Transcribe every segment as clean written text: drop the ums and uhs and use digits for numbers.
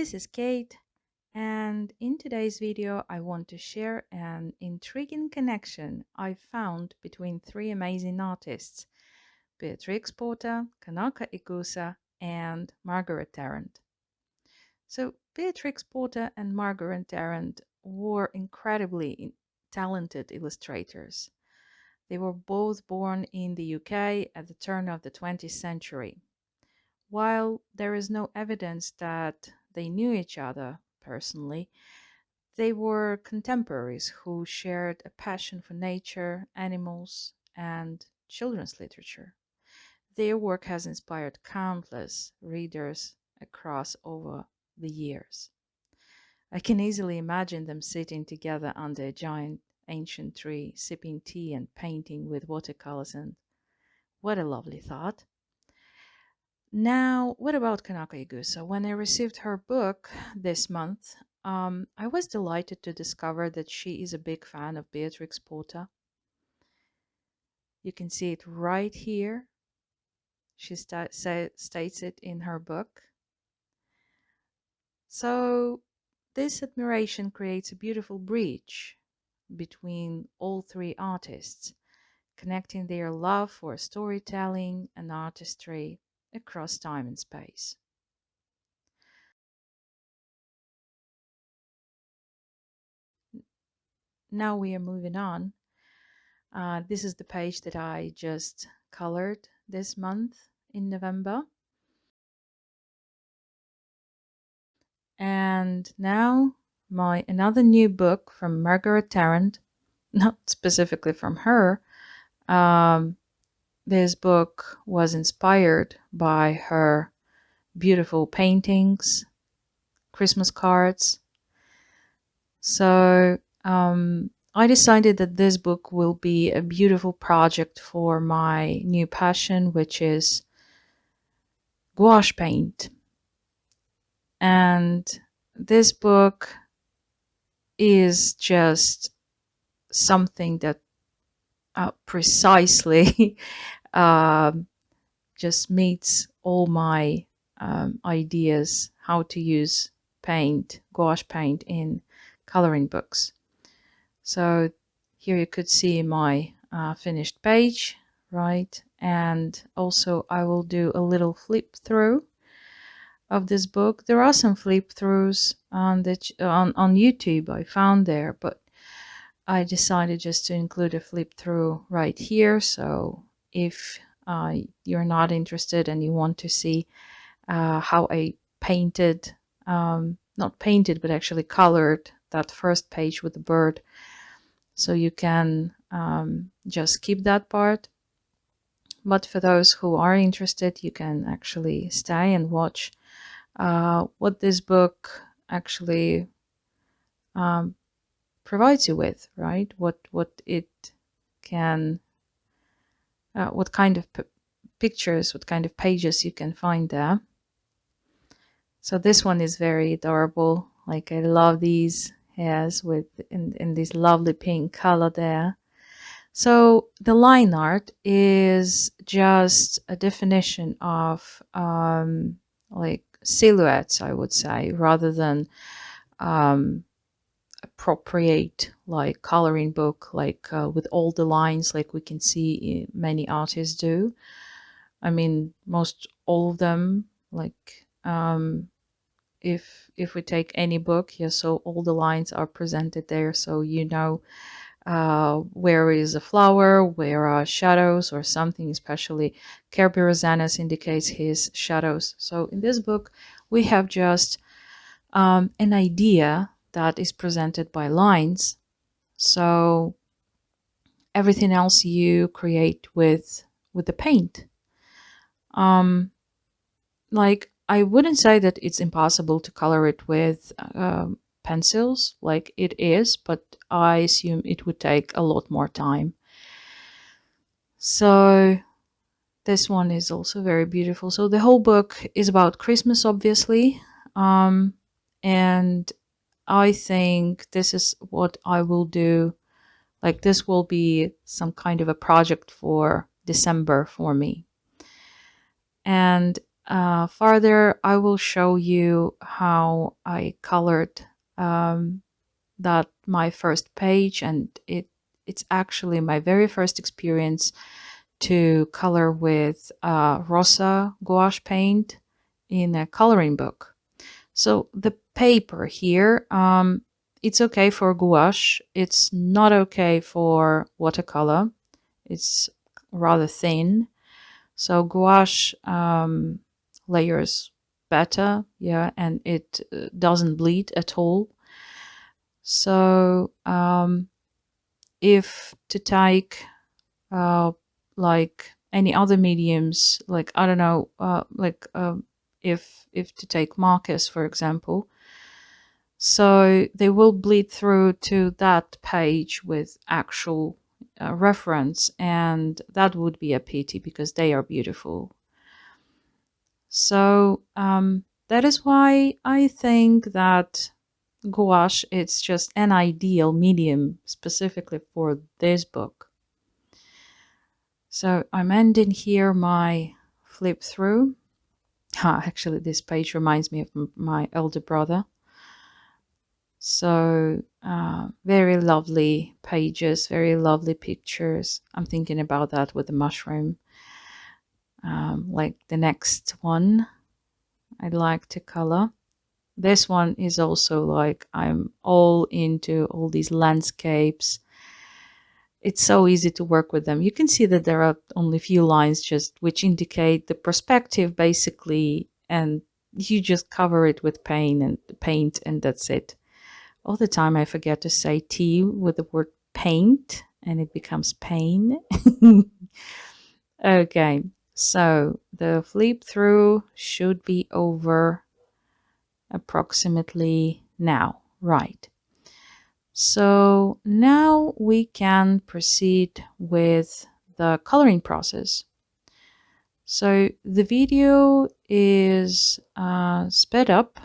This is Kate, and in today's video I want to share an intriguing connection I found between three amazing artists, Beatrix Potter, Kanaka Igusa, and Margaret Tarrant. So Beatrix Potter and Margaret Tarrant were incredibly talented illustrators. They were both born in the UK at the turn of the 20th century. While there is no evidence that they knew each other personally, they were contemporaries who shared a passion for nature, animals, and children's literature. Their work has inspired countless readers across over the years. I can easily imagine them sitting together under a giant ancient tree, sipping tea and painting with watercolors, and what a lovely thought. Now, what about Kanaka Igusa? When I received her book this month, I was delighted to discover that she is a big fan of Beatrix Potter. You can see it right here. She states it in her book. So, this admiration creates a beautiful bridge between all three artists, connecting their love for storytelling and artistry across time and space. Now we are moving on. This is the page that I just colored this month in November. And now my another new book from Margaret Tarrant, not specifically from her. Um, this book was inspired by her beautiful paintings, Christmas cards. So I decided that this book will be a beautiful project for my new passion, which is gouache paint. And this book is just something that precisely just meets all my ideas how to use gouache paint in coloring books. So here you could see my finished page, right? And also I will do a little flip through of this book. There are some flip throughs on YouTube I found there, but I decided just to include a flip through right here. So if you're not interested and you want to see how I painted, not painted, but actually colored that first page with the bird, so you can just skip that part. But for those who are interested, you can actually stay and watch what this book actually provides you with, right? What it can, what kind of pictures, what kind of pages you can find there. So this one is very adorable. Like I love these hairs with in this lovely pink color there. So the line art is just a definition of like silhouettes, I would say, rather than appropriate like coloring book, like with all the lines, like we can see many artists do. I mean, most all of them, like if we take any book, yeah, so all the lines are presented there, so you know where is a flower, where are shadows or something, especially Kirby Rosanas indicates his shadows. So in this book, we have just an idea that is presented by lines. So everything else you create with the paint. Like I wouldn't say that it's impossible to color it with pencils, like it is, but I assume it would take a lot more time. So this one is also very beautiful. So the whole book is about Christmas, obviously. And I think this is what I will do. Like this will be some kind of a project for December for me. And further, I will show you how I colored um, that my first page, and it's actually my very first experience to color with rosa gouache paint in a coloring book. So the paper here, it's okay for gouache. It's not okay for watercolor. It's rather thin. So gouache layers better, yeah, and it doesn't bleed at all. So if to take uh, like any other mediums, like I don't know, if to take markers, for example, so they will bleed through to that page with actual reference, and that would be a pity because they are beautiful. So that is why I think that gouache is just an ideal medium specifically for this book. So I'm ending here my flip through. Actually, this page reminds me of my elder brother. So very lovely pages, very lovely pictures. I'm thinking about that with the mushroom. Like the next one I'd like to color. This one is also like I'm all into all these landscapes. It's so easy to work with them. You can see that there are only a few lines just which indicate the perspective basically, and you just cover it with paint and that's it. All the time I forget to say T with the word paint and it becomes pain. Okay, so the flip through should be over approximately now, right? So now we can proceed with the coloring process. So the video is sped up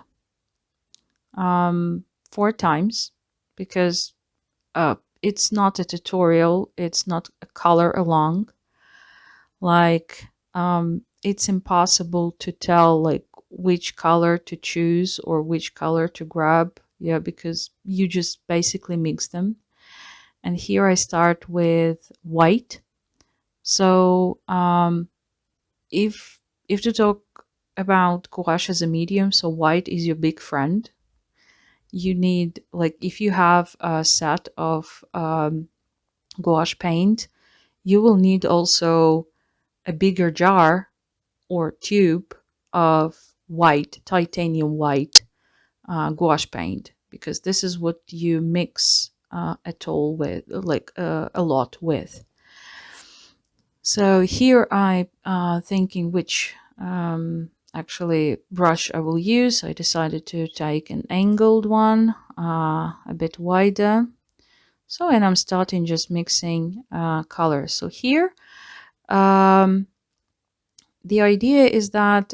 4 times because it's not a tutorial, it's not a color along. Like it's impossible to tell like which color to choose or which color to grab, yeah, because you just basically mix them. And here I start with white. So if to talk about gouache as a medium, so white is your big friend. You need, like, if you have a set of gouache paint, you will need also a bigger jar or tube of white, titanium white gouache paint, because this is what you mix at all with, like a lot with. So here I thinking which actually brush I will use. I decided to take an angled one, a bit wider. So, and I'm starting just mixing colors. So here, the idea is that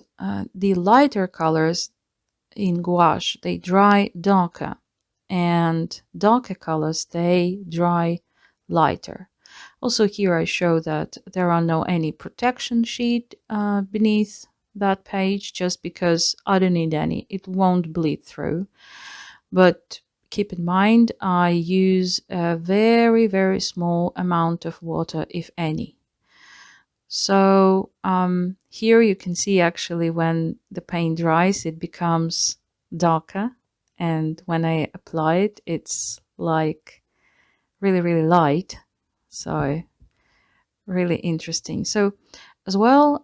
the lighter colors in gouache, they dry darker, and darker colors, they dry lighter. Also here I show that there are no any protection sheet beneath that page, just because I don't need any. It won't bleed through. But keep in mind, I use a very, very small amount of water, if any. So here you can see actually when the paint dries, it becomes darker. And when I apply it, it's like really, really light. So really interesting. So as well,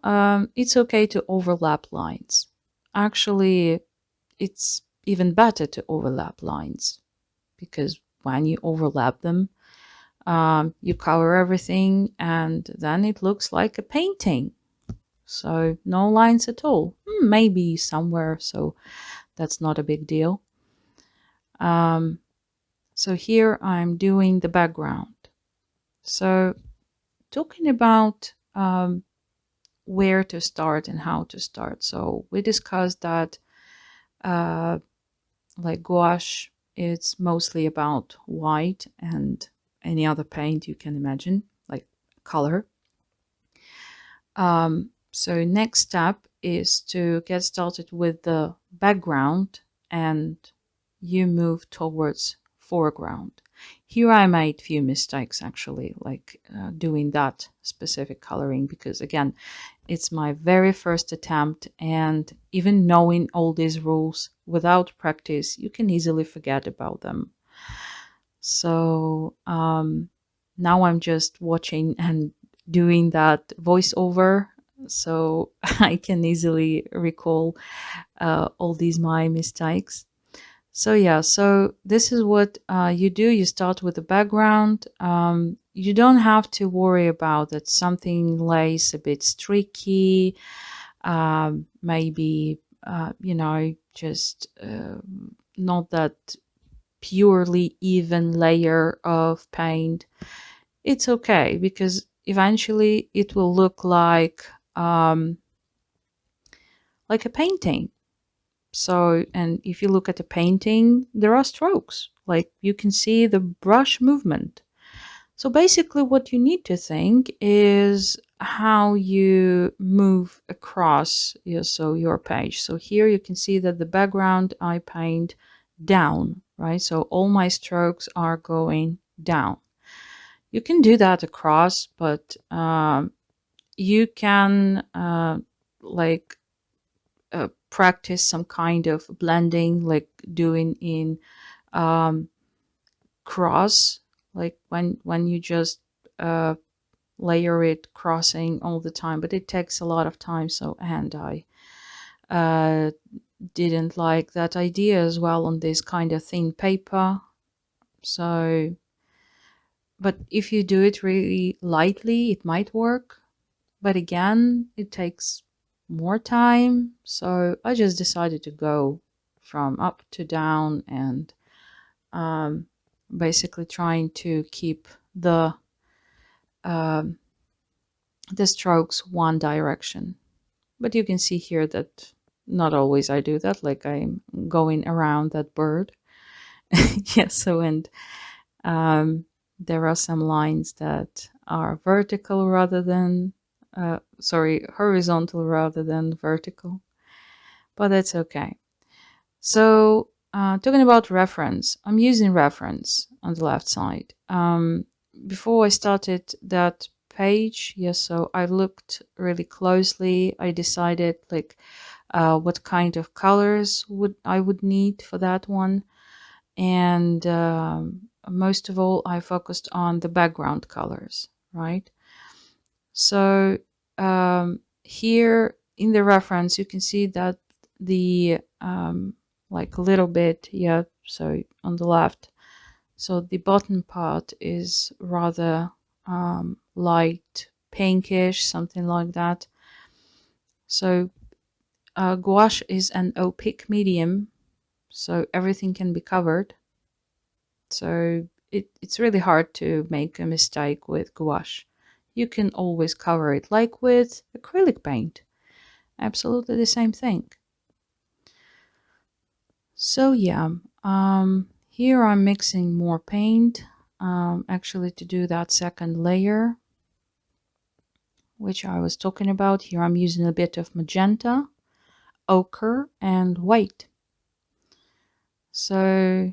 it's okay to overlap lines. Actually, it's even better to overlap lines, because when you overlap them, you cover everything and then it looks like a painting. So no lines at all. Maybe somewhere, so that's not a big deal. So here I'm doing the background. So talking about where to start and how to start. So we discussed that like gouache, it's mostly about white and any other paint you can imagine, like color. So next step is to get started with the background and you move towards foreground. Here I made few mistakes actually, like doing that specific coloring, because again, it's my very first attempt, and even knowing all these rules without practice, you can easily forget about them. So now I'm just watching and doing that voiceover, so I can easily recall all these my mistakes. So yeah, so this is what you do. You start with the background. You don't have to worry about that something lays a bit streaky, maybe just not that purely even layer of paint. It's okay because eventually it will look um, like a painting. So, and if you look at a painting, there are strokes. Like you can see the brush movement. So basically what you need to think is how you move across your page. So here you can see that the background I paint down, right? So all my strokes are going down. You can do that across, but you can like practice some kind of blending, like doing in um, cross, like when you just layer it crossing all the time, but it takes a lot of time. So, and I uh, didn't like that idea as well on this kind of thin paper. So, but if you do it really lightly, it might work. But again, it takes more time. So I just decided to go from up to down and um, basically trying to keep um, the strokes one direction. But you can see here that not always I do that, like I'm going around that bird. Yes, so and um, there are some lines that are vertical rather than, horizontal rather than vertical, but that's okay. So talking about reference, I'm using reference on the left side. Before I started that page, yes, so I looked really closely. I decided like what kind of colors would need for that one, and most of all, I focused on the background colors, right? So here in the reference, you can see that the like a little bit, yeah, so on the left. So the bottom part is rather light pinkish, something like that. So gouache is an opaque medium, so everything can be covered. So it's really hard to make a mistake with gouache. You can always cover it, like with acrylic paint. Absolutely the same thing. So yeah, here I'm mixing more paint, actually to do that second layer, which I was talking about. Here I'm using a bit of magenta, ochre, and white. So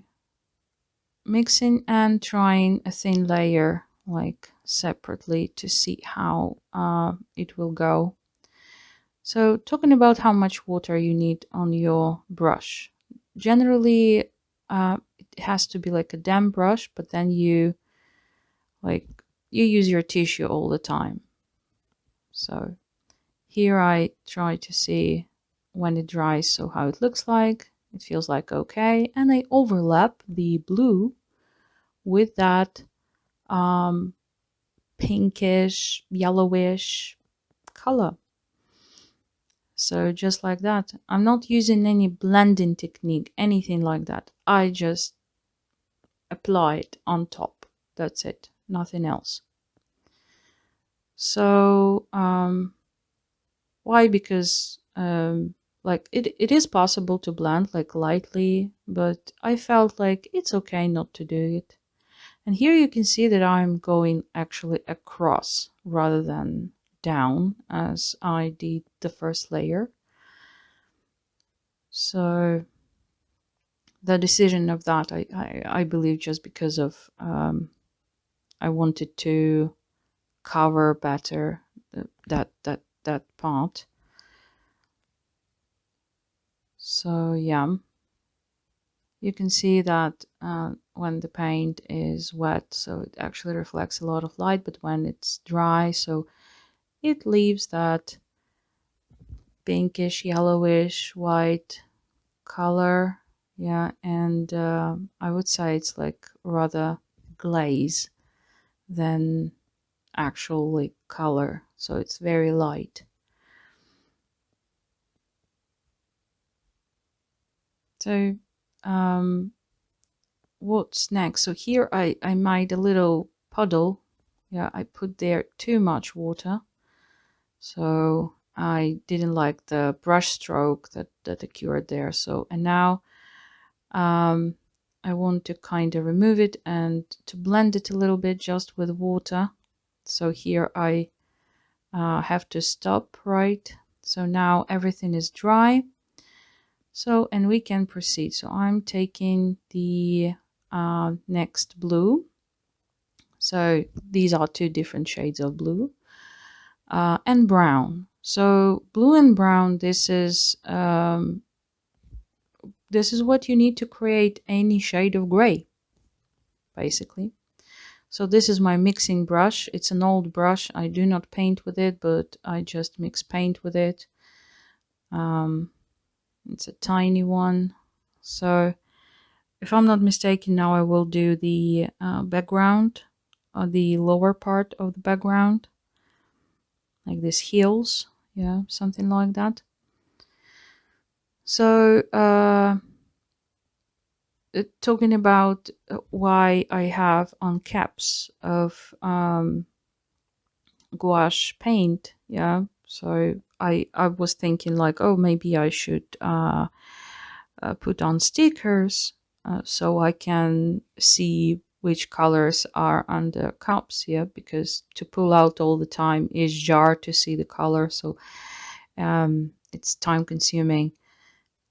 mixing and trying a thin layer like separately to see how it will go. So talking about how much water you need on your brush. Generally, it has to be like a damp brush, but then like you use your tissue all the time. So here I try to see when it dries, so how it looks like. It feels like okay, and I overlap the blue with that pinkish, yellowish color. So just like that. I'm not using any blending technique, anything like that. I just apply it on top. That's it, nothing else. So why? Because like it is possible to blend like lightly, but I felt like it's okay not to do it. And here you can see that I'm going actually across rather than down as I did the first layer. So the decision of that, I believe, just because of I wanted to cover better that part. So yeah, you can see that when the paint is wet, so it actually reflects a lot of light, but when it's dry, so it leaves that pinkish, yellowish, white color. Yeah, and I would say it's like rather glaze than actually color, so it's very light. So what's next? So here I made a little puddle. Yeah, I put there too much water, so I didn't like the brush stroke that occurred there. So, and now um, I want to kind of remove it and to blend it a little bit just with water. So here I have to stop, right? So now everything is dry. So, and we can proceed. So I'm taking the next blue. So these are two different shades of blue and brown. So blue and brown, this is what you need to create any shade of gray, basically. So this is my mixing brush. It's an old brush. I do not paint with it, but I just mix paint with it. It's a tiny one. So if I'm not mistaken, now I will do the background, the lower part of the background, like this heels, yeah, something like that. So talking about why I have on caps of gouache paint, yeah. So I was thinking like, oh, maybe I should put on stickers so I can see which colors are on the cups here, because to pull out all the time each jar to see the color, so it's time consuming.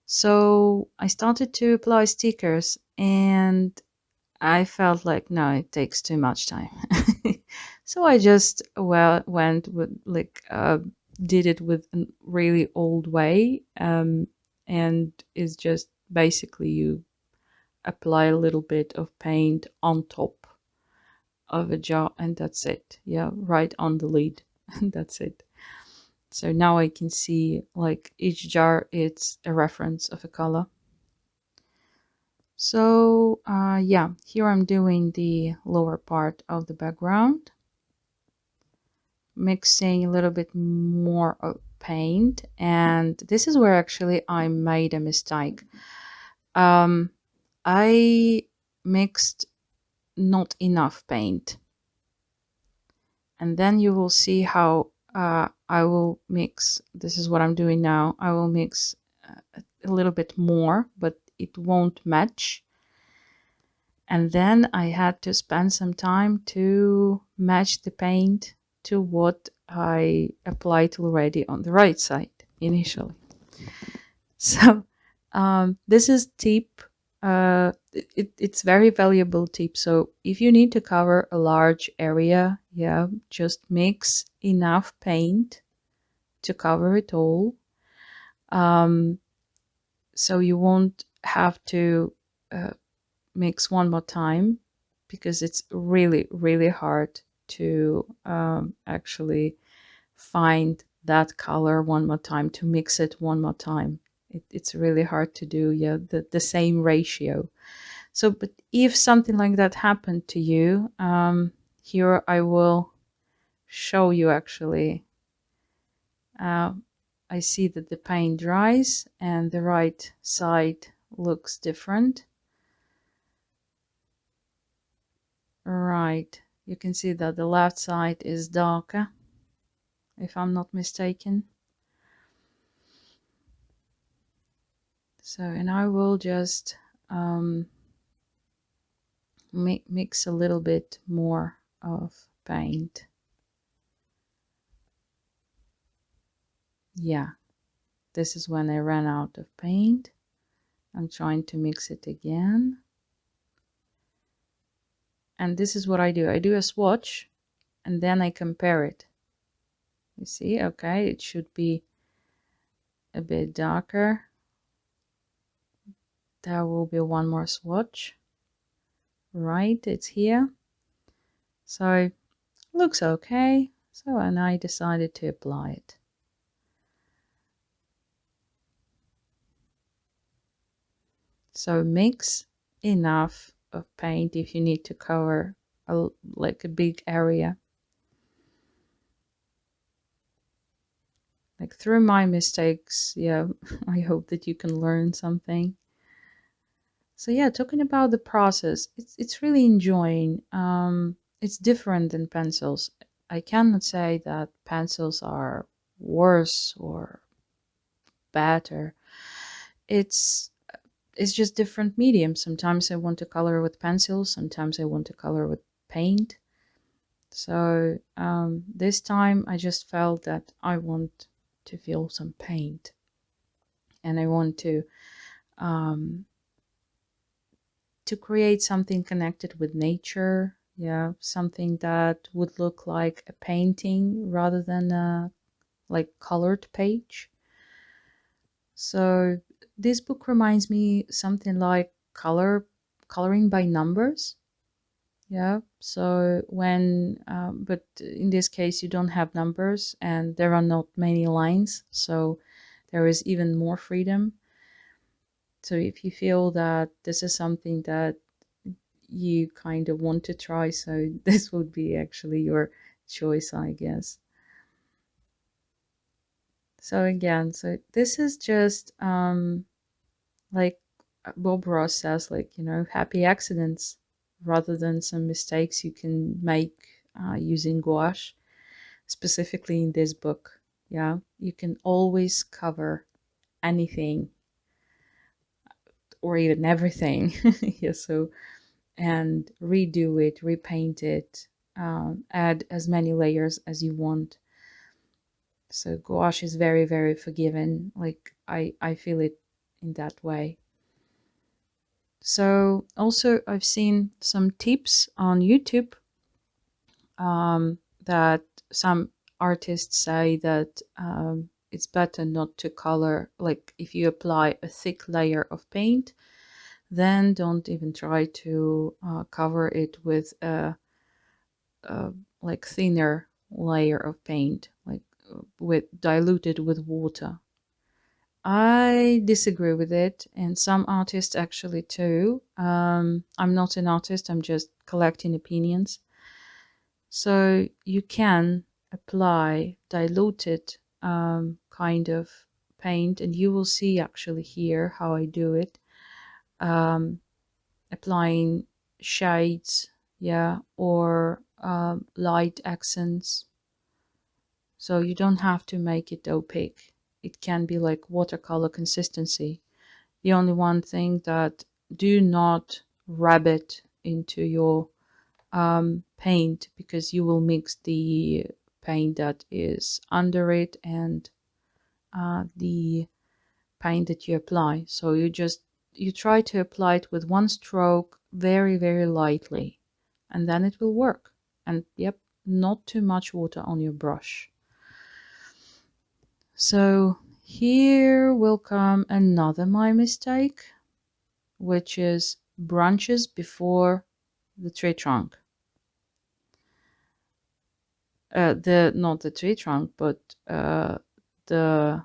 So I started to apply stickers and I felt like, no, it takes too much time. So I just went with like did it with a really old way, and it's just basically you apply a little bit of paint on top of a jar and that's it. Yeah, right on the lid. And that's it. So now I can see like each jar, it's a reference of a color. So yeah, here I'm doing the lower part of the background, mixing a little bit more of paint, and this is where actually I made a mistake. I mixed not enough paint, and then you will see how I will mix. This is what I'm doing now. I will mix a little bit more, but it won't match. And then I had to spend some time to match the paint to what I applied already on the right side initially. So this is tip. It's very valuable tip. So if you need to cover a large area, yeah, just mix enough paint to cover it all. So you won't have to mix one more time, because it's really, really hard to actually find that color one more time, to mix it one more time. It's really hard to do, yeah, the same ratio. So, but if something like that happened to you, here I will show you actually. Uh, I see that the paint dries and the right side looks different. Right, you can see that the left side is darker, if I'm not mistaken. So, and I will just mix a little bit more of paint. Yeah, this is when I ran out of paint. I'm trying to mix it again. And this is what I do. I do a swatch and then I compare it. You see, okay, it should be a bit darker. There will be one more swatch. Right, it's here. So looks okay. So, and I decided to apply it. So mix enough of paint if you need to cover like a big area. Like through my mistakes, yeah, I hope that you can learn something. So yeah, talking about the process, it's really enjoying. It's different than pencils. I cannot say that pencils are worse or better. It's it's just different mediums. Sometimes I want to color with pencils, sometimes I want to color with paint. So this time I just felt that I want to feel some paint, and I want um, to create something connected with nature. Yeah, something that would look like a painting rather than a like colored page. So this book reminds me something like coloring by numbers. Yeah, so when but in this case you don't have numbers and there are not many lines, so there is even more freedom. So if you feel that this is something that you kind of want to try, so this would be actually your choice, I guess. So again, so this is just like Bob Ross says, like, you know, happy accidents rather than some mistakes you can make using gouache, specifically in this book. Yeah, you can always cover anything or even everything. Yeah, so and redo it, repaint it, add as many layers as you want. So gouache is very, very forgiving. Like I feel it in that way. So also I've seen some tips on YouTube that some artists say that it's better not to color, like if you apply a thick layer of paint, then don't even try to cover it with a like thinner layer of paint, like with diluted with water. I disagree with it, and some artists actually too. I'm not an artist, I'm just collecting opinions. So you can apply diluted kind of paint, and you will see actually here how I do it. Applying shades, yeah, or light accents. So you don't have to make it opaque. It can be like watercolor consistency. The only one thing that do not rub it into your paint, because you will mix the paint that is under it and the paint that you apply. So you try to apply it with one stroke very, very lightly, and then it will work. And yep, not too much water on your brush. So here will come another my mistake, which is branches before the tree trunk. The not the tree trunk, but the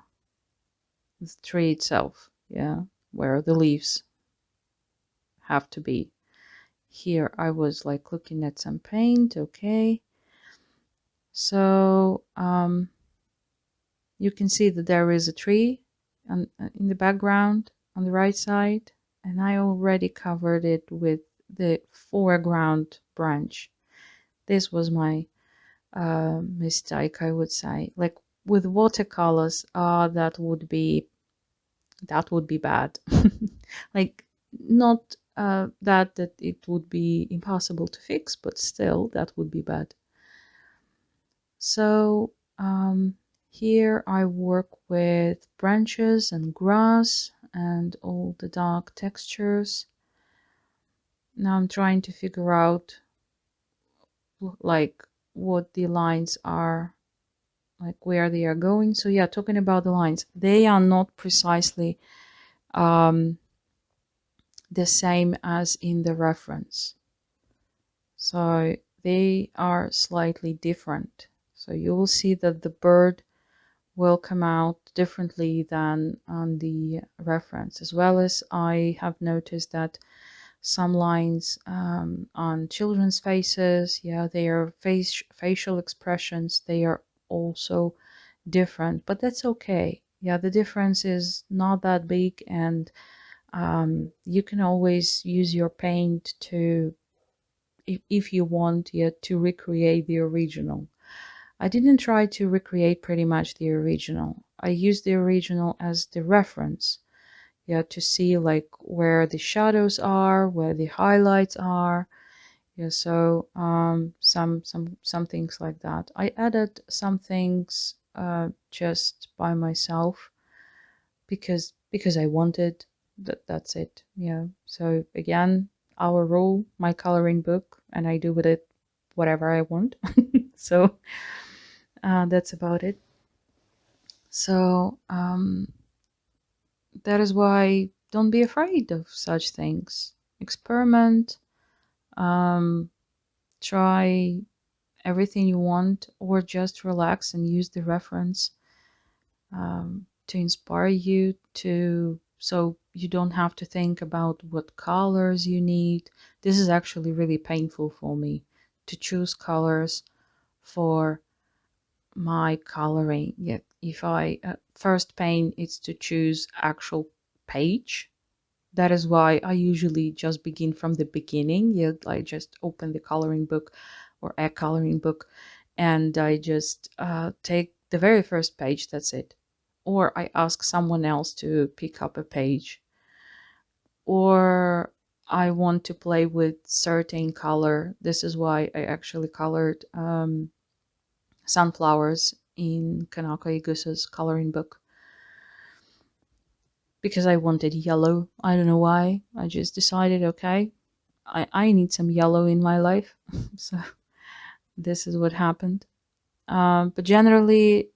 tree itself, yeah, where the leaves have to be. Here I was like looking at some paint, okay. So you can see that there is a tree in the background on the right side, and I already covered it with the foreground branch. This was my mistake, I would say. Like with watercolors, that would be bad. Like not that it would be impossible to fix, but still that would be bad. So Here I work with branches and grass and all the dark textures. Now I'm trying to figure out like what the lines are, like where they are going. So yeah, talking about the lines, they are not precisely um, the same as in the reference. So they are slightly different. So you will see that the bird will come out differently than on the reference, as well as I have noticed that some lines on children's faces, yeah, their facial expressions, they are also different, but that's okay. Yeah, the difference is not that big, and you can always use your paint to, if you want, yeah, to recreate the original. I didn't try to recreate pretty much the original. I used the original as the reference, yeah, to see like where the shadows are, where the highlights are. Yeah, so some things like that. I added some things just by myself because I wanted. That's it. Yeah. So again, our rule, my coloring book, and I do with it whatever I want. So that's about it. So that is why don't be afraid of such things. Experiment, um, try everything you want, or just relax and use the reference to inspire you to, so you don't have to think about what colors you need. This is actually really painful for me to choose colors for my coloring. Yet if I first paint, it's to choose actual page. That is why I usually just begin from the beginning. Yeah, I just open the coloring book or a coloring book, and I just take the very first page. That's it. Or I ask someone else to pick up a page. Or I want to play with certain color. This is why I actually colored sunflowers in Kanako Igusa's coloring book, because I wanted yellow. I don't know why. I just decided, okay, I need some yellow in my life. So this is what happened. But generally,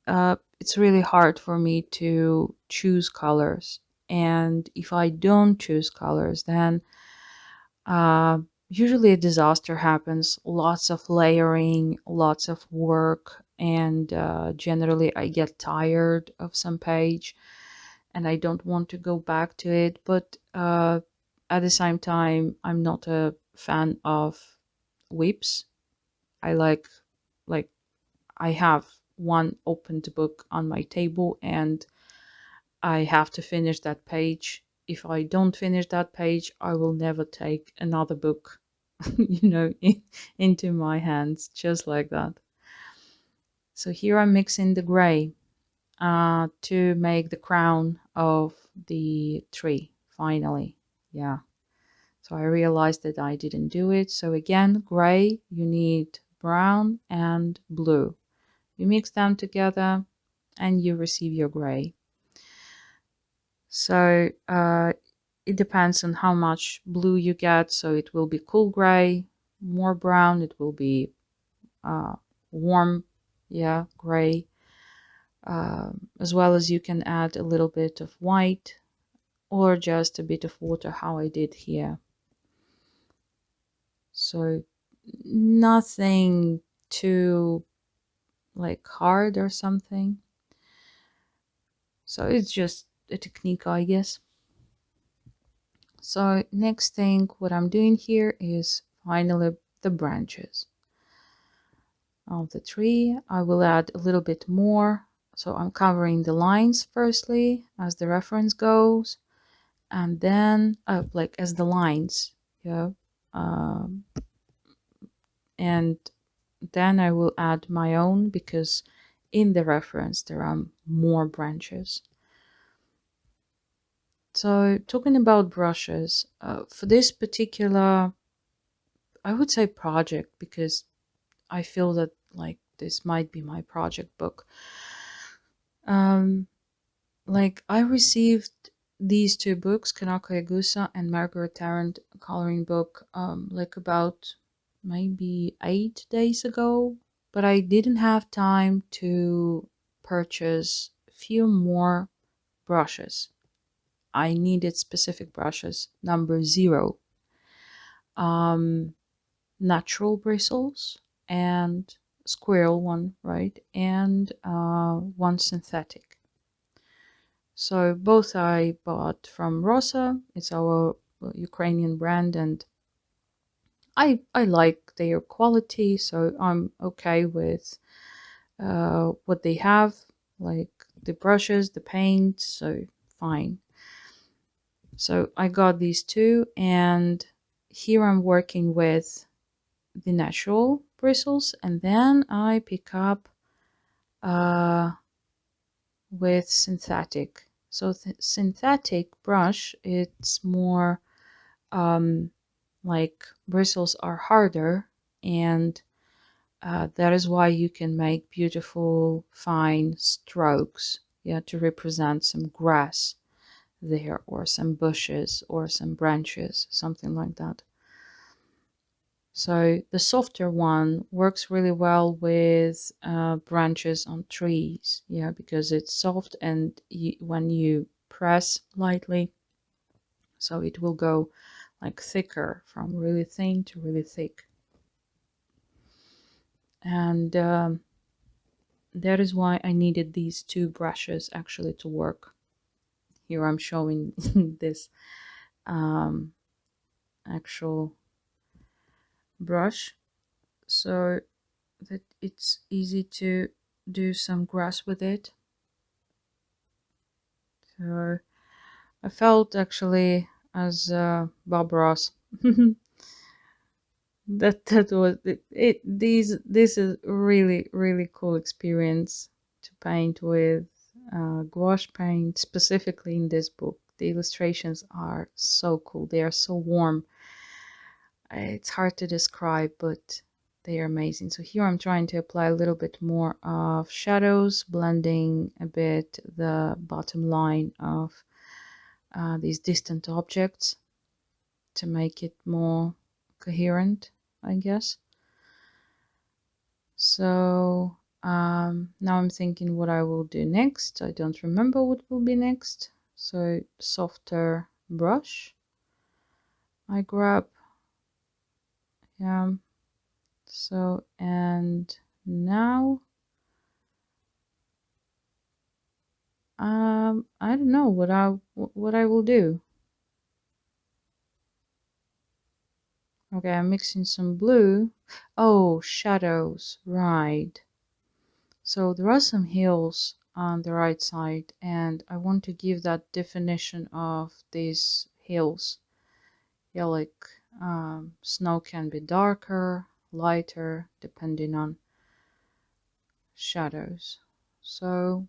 it's really hard for me to choose colors. And if I don't choose colors, then uh, usually a disaster happens. Lots of layering, lots of work, and generally I get tired of some page and I don't want to go back to it. But at the same time, I'm not a fan of whips. I like I have one opened book on my table and I have to finish that page. If I don't finish that page, I will never take another book, into my hands, just like that. So here I'm mixing the gray to make the crown of the tree, finally. Yeah. So I realized that I didn't do it. So again, gray, you need brown and blue. You mix them together and you receive your gray. So it depends on how much blue you get. So it will be cool gray, more brown, it will be uh, warm, yeah, gray. As well as you can add a little bit of white or just a bit of water, how I did here. So nothing too like hard or something. So it's just a technique, I guess. So next thing, what I'm doing here is finally the branches of the tree. I will add a little bit more. So I'm covering the lines firstly as the reference goes, and then like as the lines, yeah. Um, and then I will add my own because in the reference there are more branches. So talking about brushes, for this particular, I would say project, because I feel that like this might be my project book. Um, like I received these two books, Kanako Yagusa and Margaret Tarrant coloring book, like about maybe 8 days ago, but I didn't have time to purchase a few more brushes. I needed specific brushes, number 0, um, natural bristles and squirrel one, right? And one synthetic. So both I bought from Rosa. It's our Ukrainian brand, and I like their quality, so I'm okay with what they have, like the brushes, the paint, so fine. So I got these two, and here I'm working with the natural bristles, and then I pick up uh, with synthetic. So synthetic brush, it's more like bristles are harder, and that is why you can make beautiful fine strokes, yeah, to represent some grass there or some bushes or some branches, something like that. So the softer one works really well with branches on trees, yeah, because it's soft, and when you press lightly, so it will go like thicker, from really thin to really thick. And that is why I needed these two brushes actually to work. Here I'm showing this um, actual brush, so that it's easy to do some grass with it. So I felt actually as Bob Ross. That was it. This is really cool experience to paint with gouache paint, specifically in this book. The illustrations are so cool. They are so warm. It's hard to describe, but they are amazing. So here I'm trying to apply a little bit more of shadows, blending a bit the bottom line of these distant objects to make it more coherent, I guess. So now I'm thinking what I will do next. I don't remember what will be next. So softer brush I grab. Yeah. So, and now I don't know what I will do. Okay, I'm mixing some blue. Oh, shadows, right. So there are some hills on the right side, and I want to give that definition of these hills. Yeah, like snow can be darker, lighter, depending on shadows. So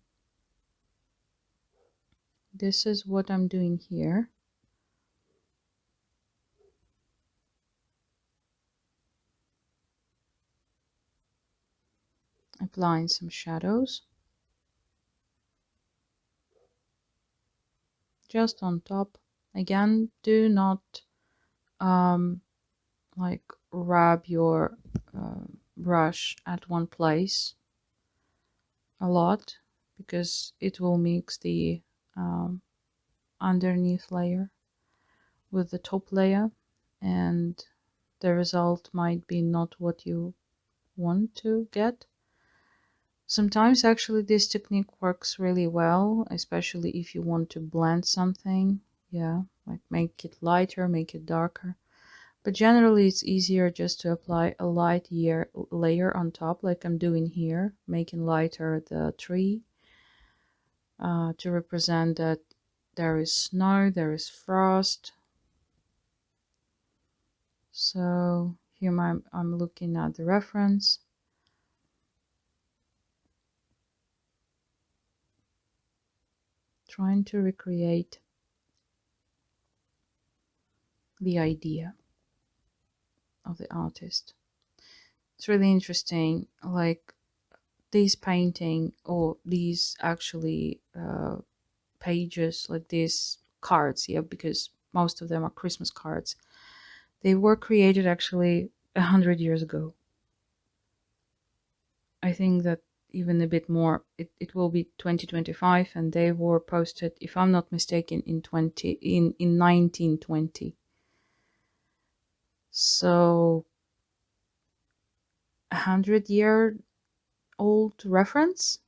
this is what I'm doing here. Applying some shadows just on top. Again, do not um, like rub your brush at one place a lot, because it will mix the um, underneath layer with the top layer, and the result might be not what you want to get. Sometimes actually this technique works really well, especially if you want to blend something, yeah, like make it lighter, make it darker. But generally it's easier just to apply a light layer on top, like I'm doing here, making lighter the tree to represent that there is snow, there is frost. So here I'm looking at the reference. Trying to recreate the idea of the artist. It's really interesting. Like these painting or these actually pages, like these cards, yeah, because most of them are Christmas cards. They were created actually 100 years ago. I think that even a bit more. It will be 2025, and they were posted, if I'm not mistaken, in 1920. So 100-year old reference.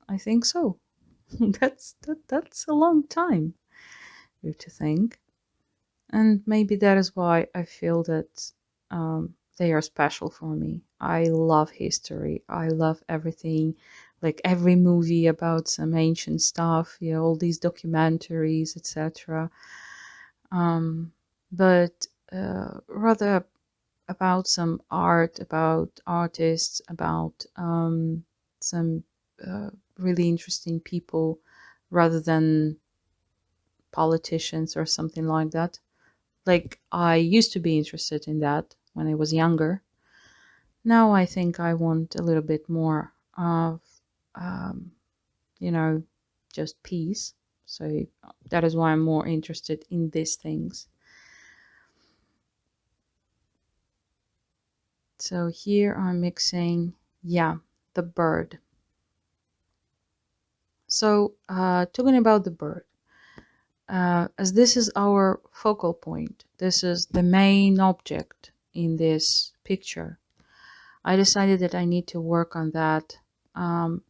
I think so. That's a long time, you have to think. And maybe that is why I feel that they are special for me. I love history. I love everything, like every movie about some ancient stuff, all these documentaries, etc. Um, but rather about some art, about artists, about some uh, really interesting people, rather than politicians or something like that. Like, I used to be interested in that when I was younger. Now I think I want a little bit more of, um, you know, just peace. So that is why I'm more interested in these things. So here I'm mixing, yeah, the bird. So talking about the bird, as this is our focal point, this is the main object in this picture. I decided that I need to work on that um,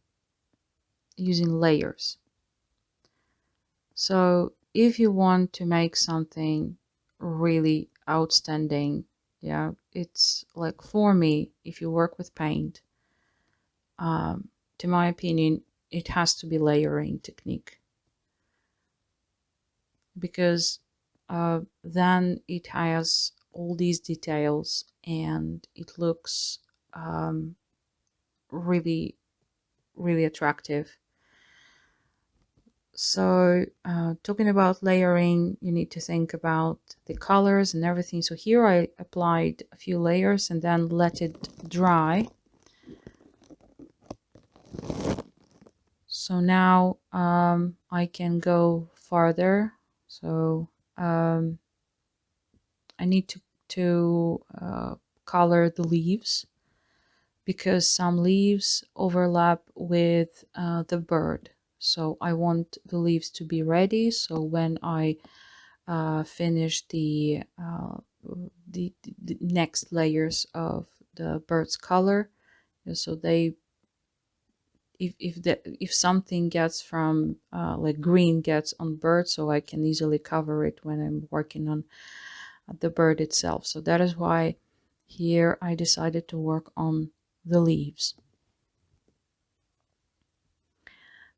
using layers. So if you want to make something really outstanding, yeah, it's like, for me, if you work with paint, um, to my opinion, it has to be layering technique, because then it has all these details and it looks um, really, really attractive. So talking about layering, you need to think about the colors and everything. So here I applied a few layers and then let it dry. So now I can go farther. So I need to color the leaves, because some leaves overlap with the bird. So I want the leaves to be ready. So when I finish the next layers of the bird's color, so they, if something gets from like green gets on bird, so I can easily cover it when I'm working on the bird itself. So that is why here I decided to work on the leaves.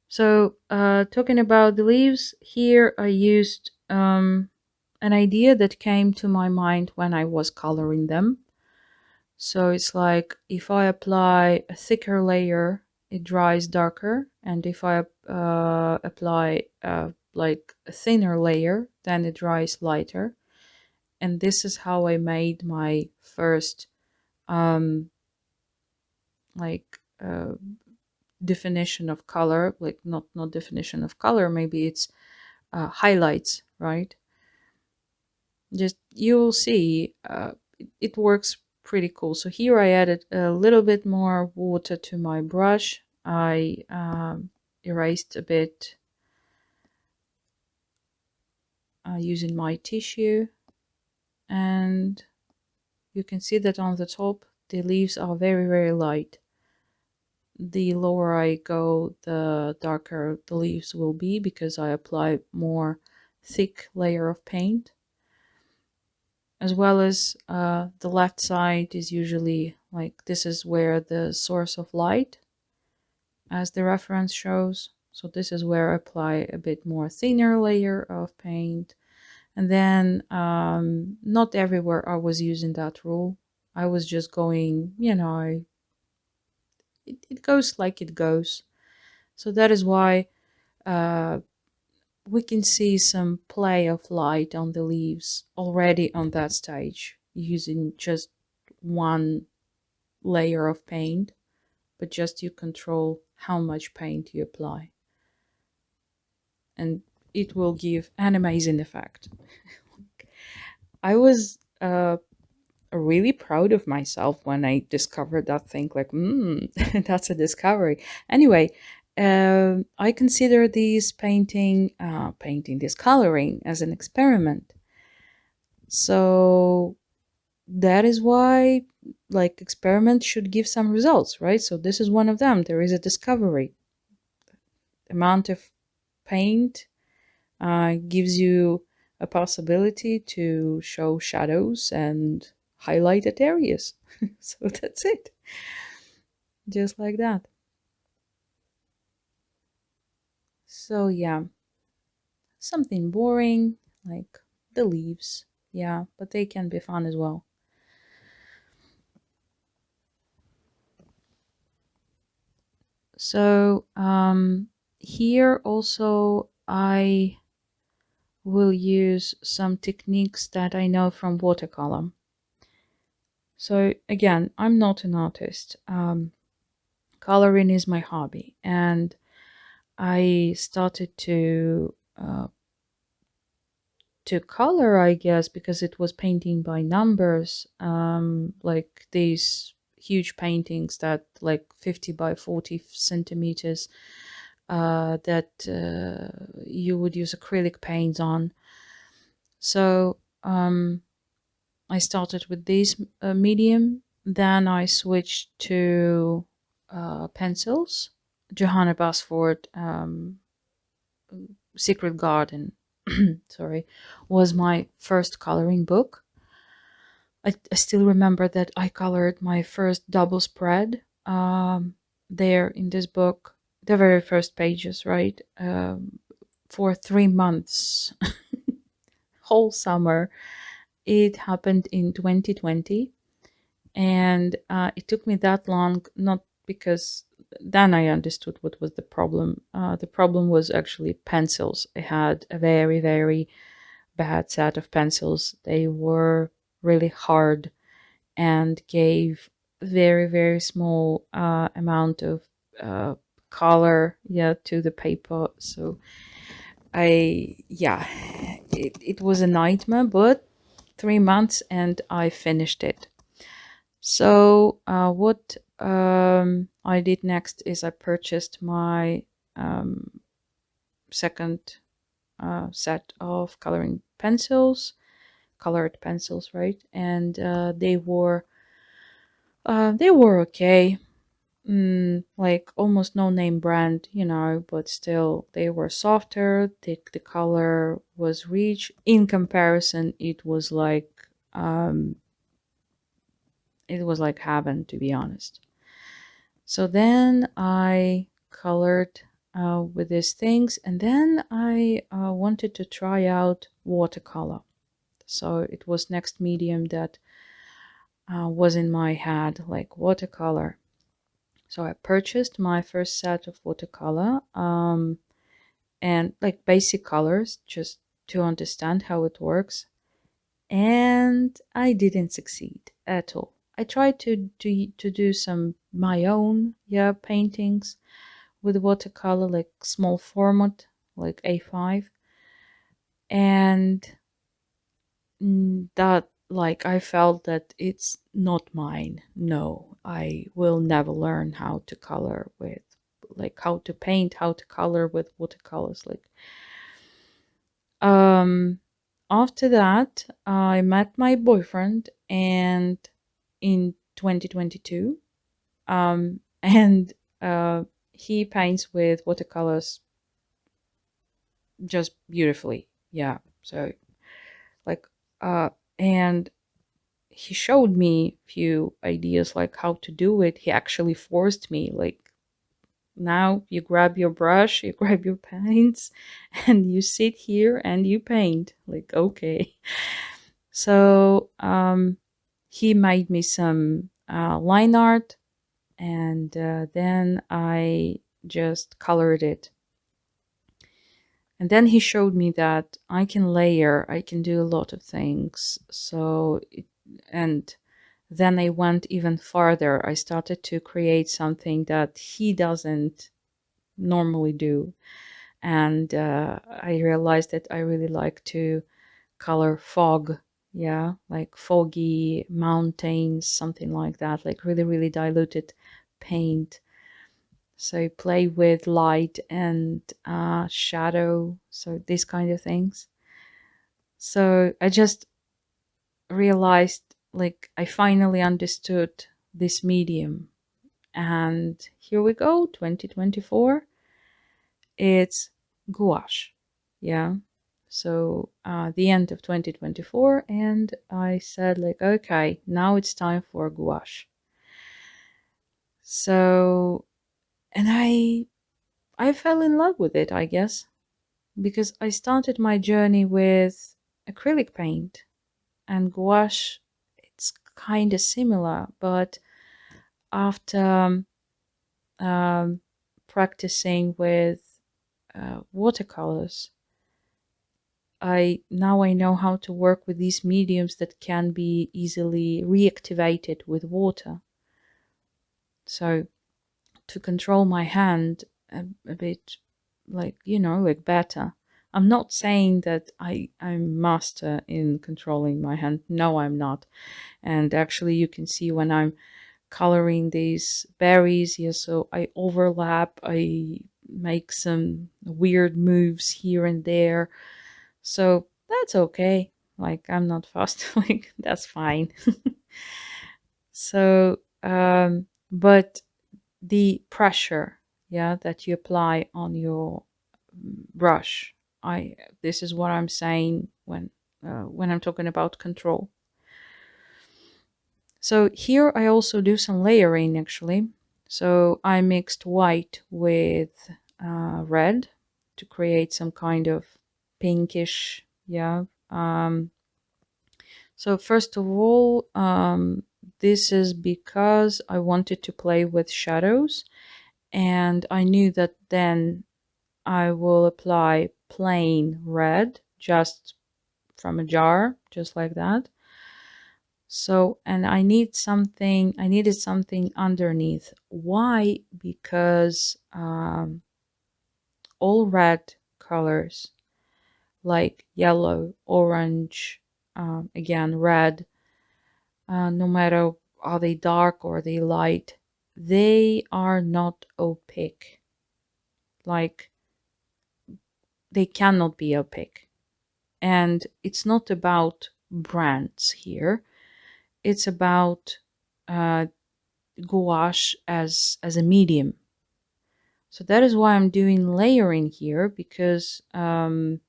So talking about the leaves, here I used an idea that came to my mind when I was coloring them. So it's like, if I apply a thicker layer, it dries darker, and if I apply like a thinner layer, then it dries lighter. And this is how I made my first um, like uh, definition of color, like not definition of color, maybe it's highlights, right? Just, you will see it works pretty cool. So here I added a little bit more water to my brush. I erased a bit using my tissue, and you can see that on the top the leaves are very light. The lower I go, the darker the leaves will be, because I apply more thick layer of paint. As well as the left side is usually like, this is where the source of light, as the reference shows. So this is where I apply a bit more thinner layer of paint. And then not everywhere I was using that rule. I was just going, it goes like it goes. So that is why uh, we can see some play of light on the leaves already on that stage, using just one layer of paint. but just you control how much paint you apply. And it will give an amazing effect. I was really proud of myself when I discovered that thing. Like, that's a discovery. Anyway, I consider painting, this coloring as an experiment. So that is why, like, experiments should give some results, right? So this is one of them. There is a discovery. Amount of paint gives you a possibility to show shadows and highlighted areas. So that's it. Just like that. So yeah, something boring like the leaves. Yeah, but they can be fun as well. So here also I will use some techniques that I know from watercolor. So again, I'm not an artist. Coloring is my hobby, and I started to color, I guess, because it was painting by numbers, like these huge paintings that like 50 by 40 centimeters, that you would use acrylic paints on. So I started with this medium, then I switched to pencils. Johanna Basford, Secret Garden, sorry, was my first coloring book. I still remember that I colored my first double spread there in this book, the very first pages, right? For 3 months, whole summer. It happened in 2020, and it took me that long, not because then I understood what was the problem. The problem was actually pencils. I had a very, very bad set of pencils. They were really hard and gave very, very small amount of uh, color, yeah, to the paper. So it was a nightmare, but 3 months and I finished it. So what I did next is I purchased my second set of colored pencils, right? And they were okay. Like almost no name brand, but still they were softer. The color was rich. In comparison, it was like heaven, to be honest. So then I colored with these things, and then I wanted to try out watercolor. So it was next medium that was in my head, like watercolor. So I purchased my first set of watercolor, and like basic colors, just to understand how it works. And I didn't succeed at all. I tried to do some my own, yeah, paintings with watercolor, like small format, like A5, and that, like, I felt that it's not mine. No, I will never learn how to color with, like, how to paint, how to color with watercolors. Like, um, after that, I met my boyfriend, and in 2022, and he paints with watercolors just beautifully. Yeah. So, like, and he showed me few ideas like how to do it. He actually forced me, like, now you grab your brush, you grab your paints, and you sit here and you paint. Like, okay. So he made me some line art, and then I just colored it. And then he showed me that I can layer, I can do a lot of things. And then I went even farther. I started to create something that he doesn't normally do. And I realized that I really like to color fog. Yeah, like foggy mountains, something like that, like really, really diluted paint. So play with light and shadow, so these kind of things. So I just realized, like, I finally understood this medium. And here we go, 2024. It's gouache. Yeah. So the end of 2024, and I said, like, okay, now it's time for gouache. So, and I fell in love with it, I guess, because I started my journey with acrylic paint, and gouache, it's kind of similar, but after um, practicing with watercolors, I know how to work with these mediums that can be easily reactivated with water. So to control my hand a bit, like, like better. I'm not saying that I'm master in controlling my hand. No, I'm not. And actually you can see when I'm coloring these berries, yeah, so I overlap, I make some weird moves here and there. So that's okay. Like, I'm not fast. Like, that's fine. So, but the pressure, yeah, that you apply on your brush, this is what I'm saying when I'm talking about control. So here I also do some layering, actually. So I mixed white with red to create some kind of pinkish, yeah. So first of all, this is because I wanted to play with shadows, and I knew that then I will apply plain red just from a jar, just like that. So, and I needed something underneath. Why? Because all red colors, like yellow, orange, again, red, no matter are they dark or they light, they are not opaque. Like, they cannot be opaque. And it's not about brands here. It's about gouache as a medium. So that is why I'm doing layering here, because I'm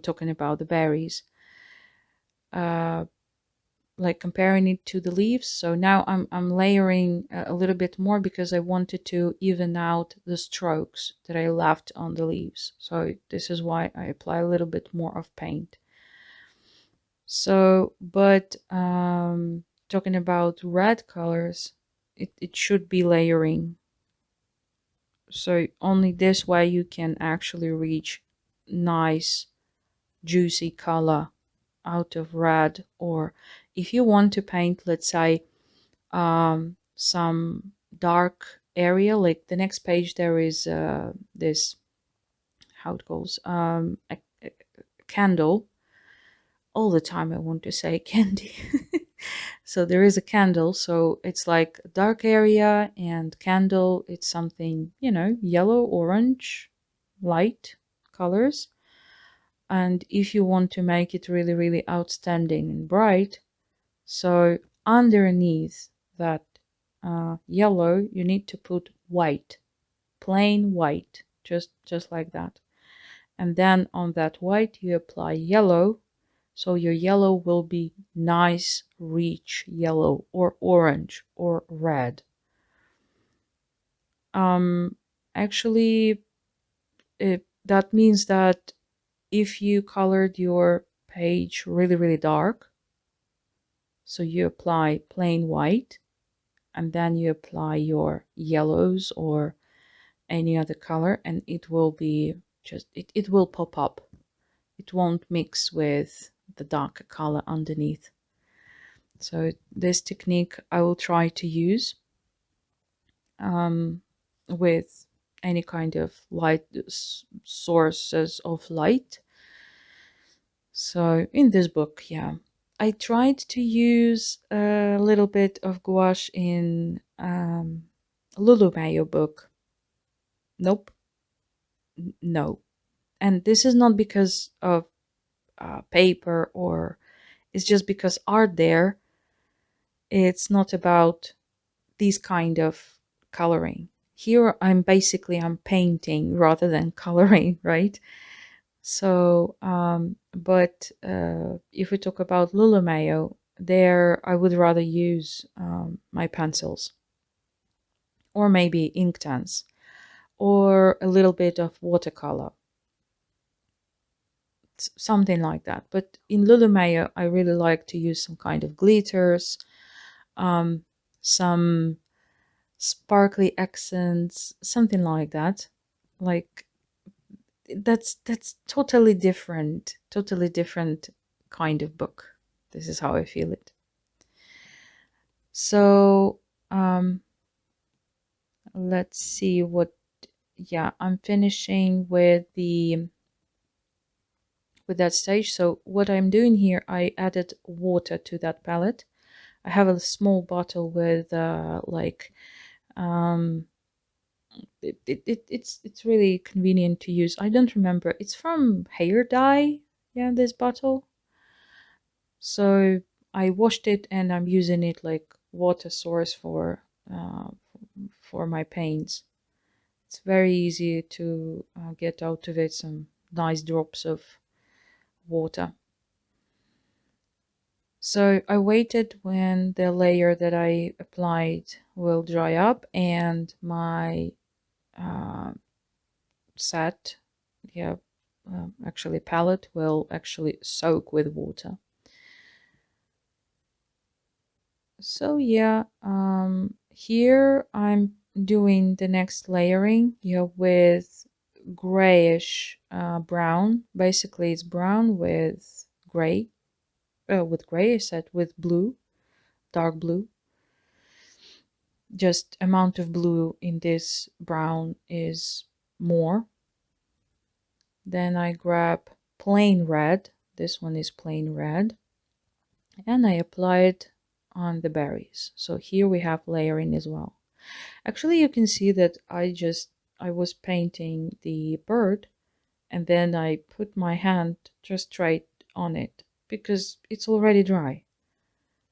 talking about the berries, uh, like comparing it to the leaves. So now I'm layering a little bit more because I wanted to even out the strokes that I left on the leaves. So this is why I apply a little bit more of paint. So, but talking about red colors, it should be layering. So only this way you can actually reach nice juicy color out of red. Or if you want to paint, let's say, some dark area, like the next page, there is this, how it goes, a candle. All the time I want to say candy. So there is a candle, so it's like a dark area, and candle, it's something, yellow, orange, light colors. And if you want to make it really, really outstanding and bright, so underneath that yellow, you need to put white, plain white, just like that. And then on that white, you apply yellow. So your yellow will be nice, rich yellow, or orange, or red. Actually, that means that if you colored your page really, really dark, so you apply plain white, and then you apply your yellows or any other color, and it will be just, it will pop up. It won't mix with the darker color underneath. So this technique I will try to use with any kind of light sources of light. So in this book, yeah, I tried to use a little bit of gouache in Lulu Mayo book. Nope, no. And this is not because of paper, or it's just because art there, it's not about these kind of coloring. Here I'm painting rather than coloring, right? So, but if we talk about Lulumayo, there I would rather use my pencils, or maybe Inktense, or a little bit of watercolor, something like that. But in Lulumayo, I really like to use some kind of glitters, um, some sparkly accents, something like that. Like that's totally different kind of book. This is how I feel it. So let's see what, yeah, I'm finishing with that stage. So what I'm doing here, I added water to that palette. I have a small bottle with like it's really convenient to use. I don't remember, it's from hair dye, yeah, this bottle. So I washed it and I'm using it like water source for my paints. It's very easy to get out of it some nice drops of water. So I waited when the layer that I applied will dry up and my uh, set, yeah, actually palette will actually soak with water. So yeah, here I'm doing the next layering, yeah, with grayish brown. Basically, it's brown with gray, I said with blue, dark blue. Just amount of blue in this brown is more. Then I grab plain red. This one is plain red, and I apply it on the berries. So here we have layering as well. Actually, you can see that I was painting the bird, and then I put my hand just straight on it because it's already dry.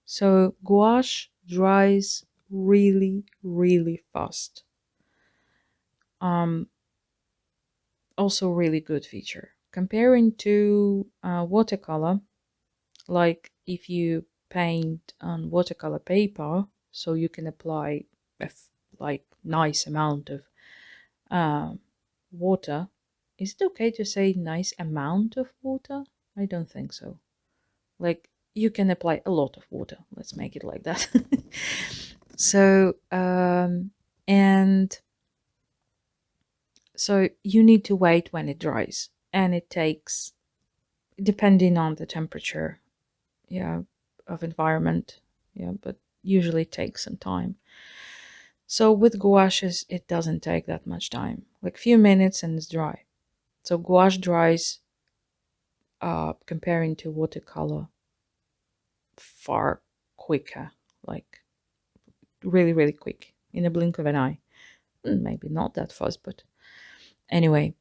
So gouache dries really fast. Also really good feature. Comparing to watercolor, like if you paint on watercolor paper, so you can apply like nice amount of water. Is it okay to say nice amount of water? I don't think so. Like you can apply a lot of water. Let's make it like that. So and so you need to wait when it dries, and it takes, depending on the temperature, yeah, of environment, yeah, but usually takes some time. So with gouaches, it doesn't take that much time, like a few minutes and it's dry. So gouache dries, comparing to watercolor, far quicker, like really quick, in a blink of an eye. Maybe not that fast, but anyway.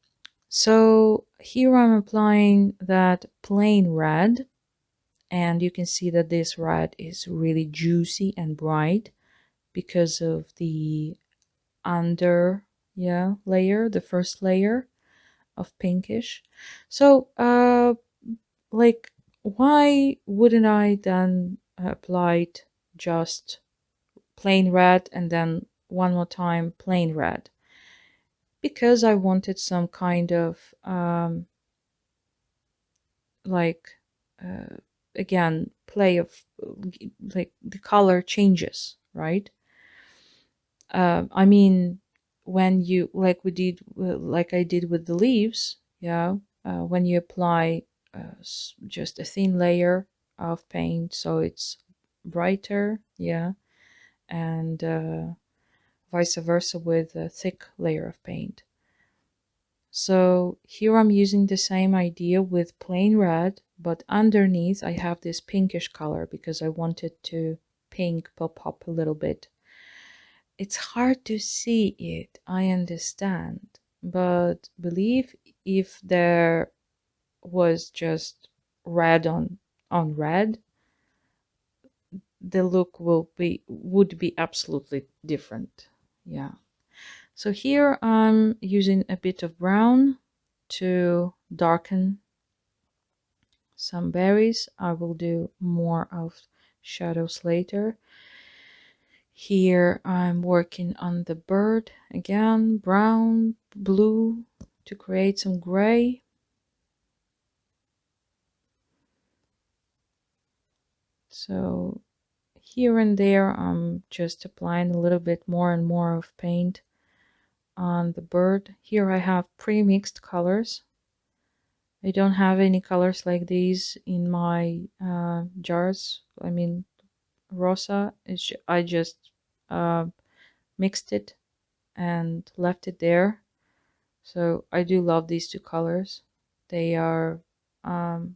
So here I'm applying that plain red, and you can see that this red is really juicy and bright because of the under, yeah, layer, the first layer of pinkish. So like, why wouldn't I then apply it just plain red and then one more time plain red? Because I wanted some kind of like uh, again play of like the color changes, right? I mean, when you, like we did, like I did with the leaves, yeah, when you apply just a thin layer of paint, so it's brighter, yeah, and vice versa with a thick layer of paint. So here I'm using the same idea with plain red, but underneath I have this pinkish color because I wanted to pink pop up a little bit. It's hard to see it, I understand, but believe if there was just red on red, the look would be absolutely different. Yeah. So here I'm using a bit of brown to darken some berries. I will do more of shadows later. Here I'm working on the bird again, brown, blue, to create some gray. So here and there I'm just applying a little bit more and more of paint on the bird. Here I have pre-mixed colors. I don't have any colors like these in my jars. I mean, rosa, I just uh, mixed it and left it there. So I do love these two colors. They are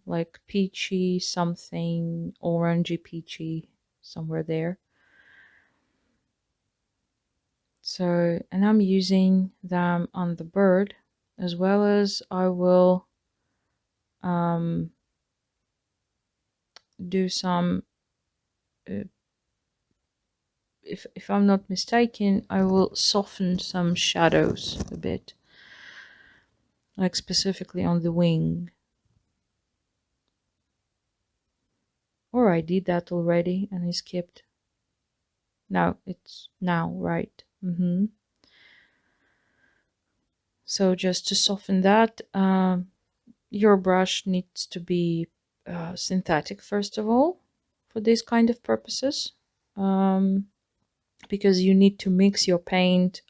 like peachy, something orangey peachy, somewhere there. So, and I'm using them on the bird, as well as I will do some, if I'm not mistaken, I will soften some shadows a bit, like specifically on the wing. Or I did that already and I skipped. No, it's now, right? So just to soften that, your brush needs to be synthetic first of all for these kind of purposes, because you need to mix your paint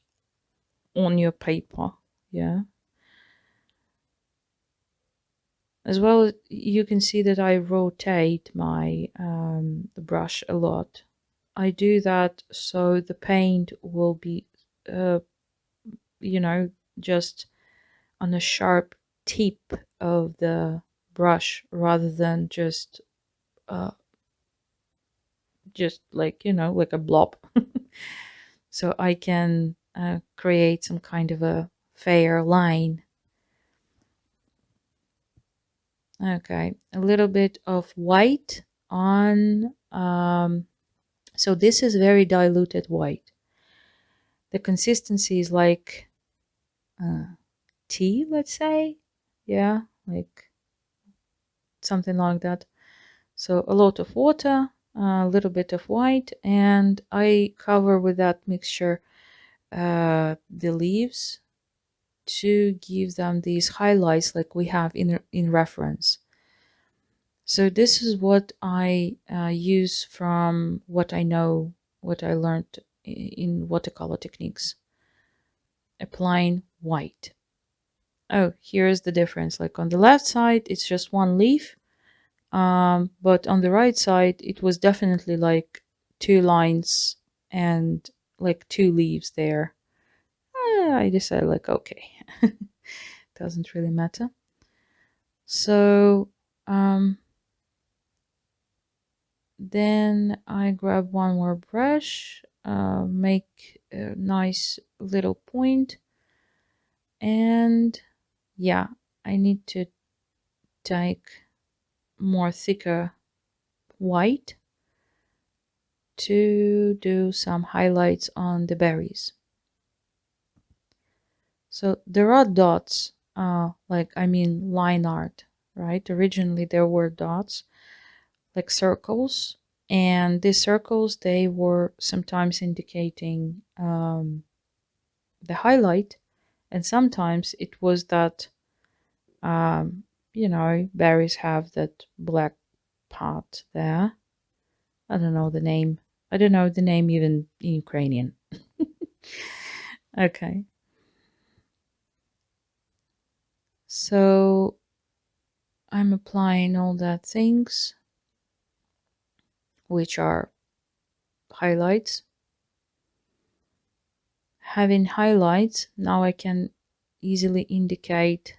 on your paper, yeah. As well, you can see that I rotate my the brush a lot. I do that so the paint will be, uh, you know, just on a sharp tip of the brush rather than uh, just like, you know, like a blob. So I can create some kind of a fair line. Okay, a little bit of white on, so this is very diluted white. The consistency is like tea, let's say. Yeah, like something like that. So a lot of water, a little bit of white, and I cover with that mixture the leaves to give them these highlights like we have in reference. So this is what I use from what I know, what I learned in watercolor techniques. Applying white. Oh, here's the difference. Like on the left side, it's just one leaf. But on the right side, it was definitely like two lines and like two leaves there. I decided like, okay, doesn't really matter. So then I grab one more brush, make a nice little point, and yeah, I need to take more thicker white to do some highlights on the berries. So there are dots, like I mean line art, right? Originally there were dots, like circles, and these circles, they were sometimes indicating the highlight, and sometimes it was that, um, you know, berries have that black part there. I don't know the name. I don't know the name even in Ukrainian. Okay. So I'm applying all that things which are highlights. Having highlights, now I can easily indicate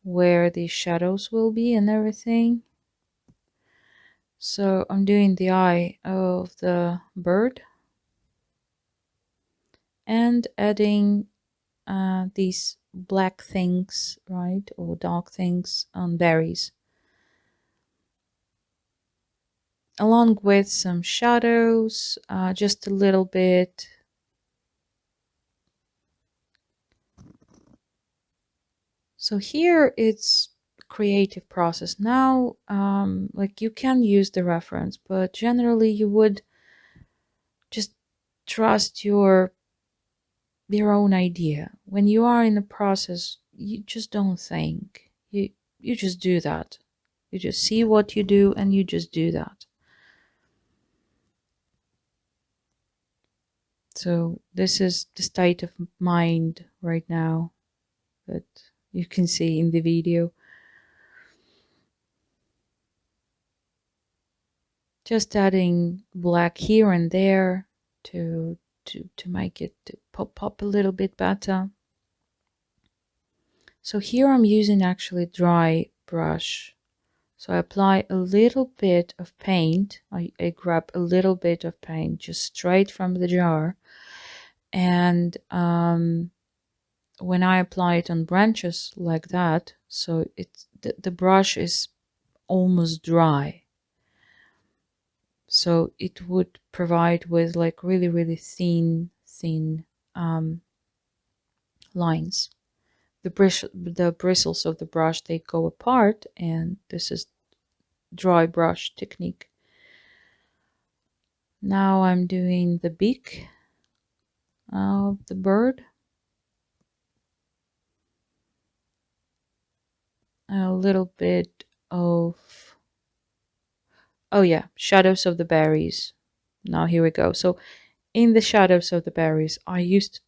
where the shadows will be and everything. So I'm doing the eye of the bird and adding these black things, right, or dark things on berries, along with some shadows, just a little bit. So here it's creative process. Now, like you can use the reference, but generally you would just trust your own idea. When you are in the process, you just don't think. You just do that. You just see what you do and you just do that. So this is the state of mind right now that you can see in the video. Just adding black here and there to make it pop a little bit better. So here I'm using actually dry brush. So I apply a little bit of paint. I grab a little bit of paint just straight from the jar. And when I apply it on branches like that, so it's the brush is almost dry. So it would provide with like really thin lines. The bristles of the brush, they go apart, and this is dry brush technique. Now I'm doing the beak of the bird. A little bit of, oh yeah, shadows of the berries. Now here we go. So in the shadows of the berries, I used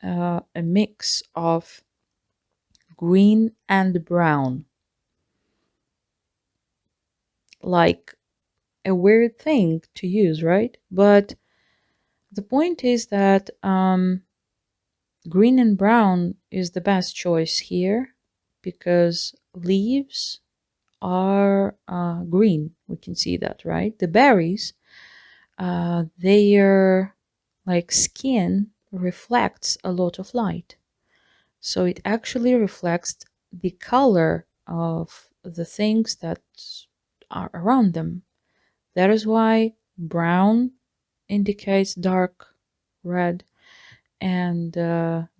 a mix of green and brown. Like a weird thing to use, right? But the point is that green and brown is the best choice here because leaves are green. We can see that, right? The berries, their like skin reflects a lot of light. So it actually reflects the color of the things that are around them. That is why brown indicates dark red, and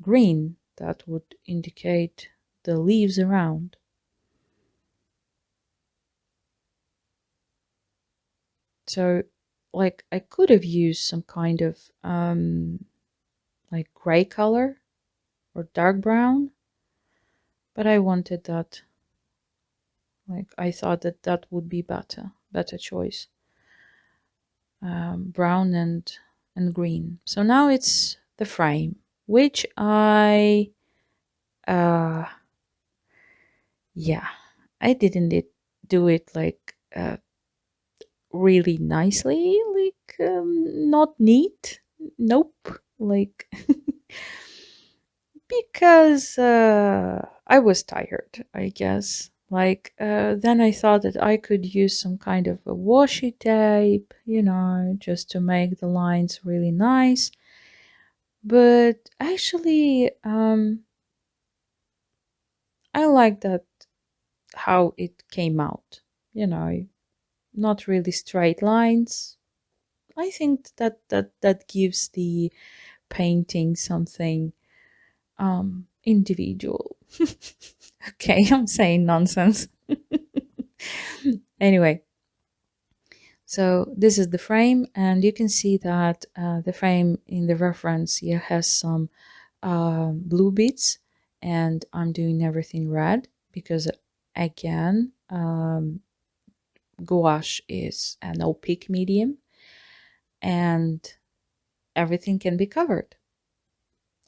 green, that would indicate the leaves around. So like I could have used some kind of like gray color or dark brown, but I wanted that, like I thought that that would be better choice. Brown and green. So now it's the frame, which I yeah, I didn't do it like really nicely, like not neat. Nope, like because I was tired, I guess. Like then I thought that I could use some kind of a washi tape, you know, just to make the lines really nice. But actually, I like that how it came out. You know, not really straight lines. I think that gives the painting something individual. Okay, I'm saying nonsense. Anyway, so this is the frame, and you can see that the frame in the reference here has some blue bits, and I'm doing everything red because again gouache is an opaque medium and everything can be covered.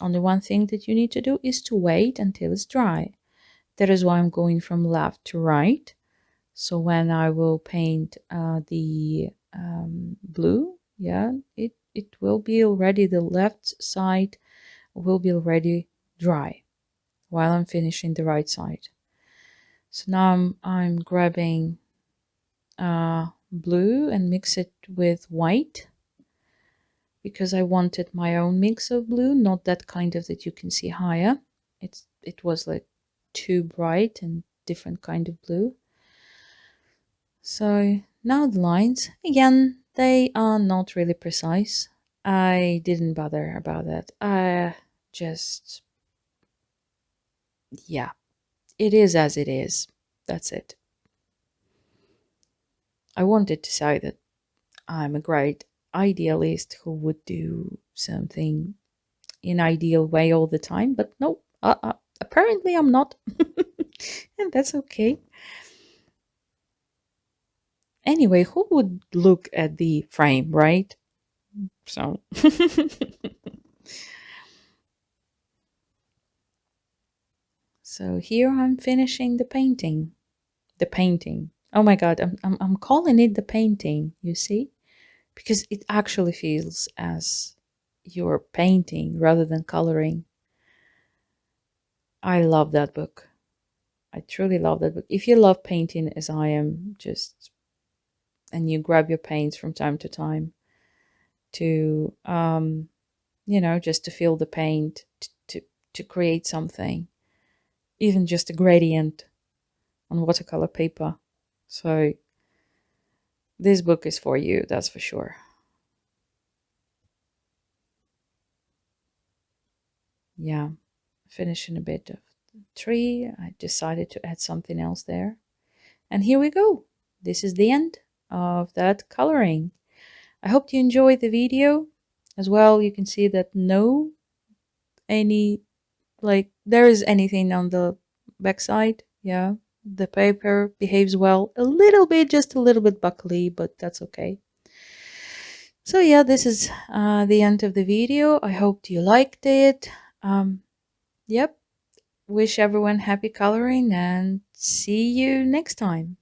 Only one thing that you need to do is to wait until it's dry. That is why I'm going from left to right. So when I will paint the blue, yeah, it will be already, the left side will be already dry while I'm finishing the right side. So now I'm grabbing blue and mix it with white, because I wanted my own mix of blue, not that kind of that you can see higher. It was like too bright and different kind of blue. So now the lines, again, they are not really precise. I didn't bother about that. I just, yeah, it is as it is. That's it. I wanted to say that I'm a great idealist who would do something in ideal way all the time, but no, apparently I'm not. And that's okay. Anyway, who would look at the frame, right? So so here I'm finishing the painting. The painting. Oh my god, I'm calling it the painting, you see? Because it actually feels as you're painting rather than coloring. I love that book. I truly love that book. If you love painting as I am, just, and you grab your paints from time to time to just to feel the paint, to create something, even just a gradient on watercolor paper. So this book is for you, that's for sure. Yeah, finishing a bit of the tree. I decided to add something else there. And here we go. This is the end of that coloring. I hope you enjoyed the video as well. You can see that there is anything on the backside. Yeah, the paper behaves well. A little bit, just a little bit buckly, but that's okay. So yeah, this is the end of the video. I hope you liked it. Yep. Wish everyone happy coloring and see you next time.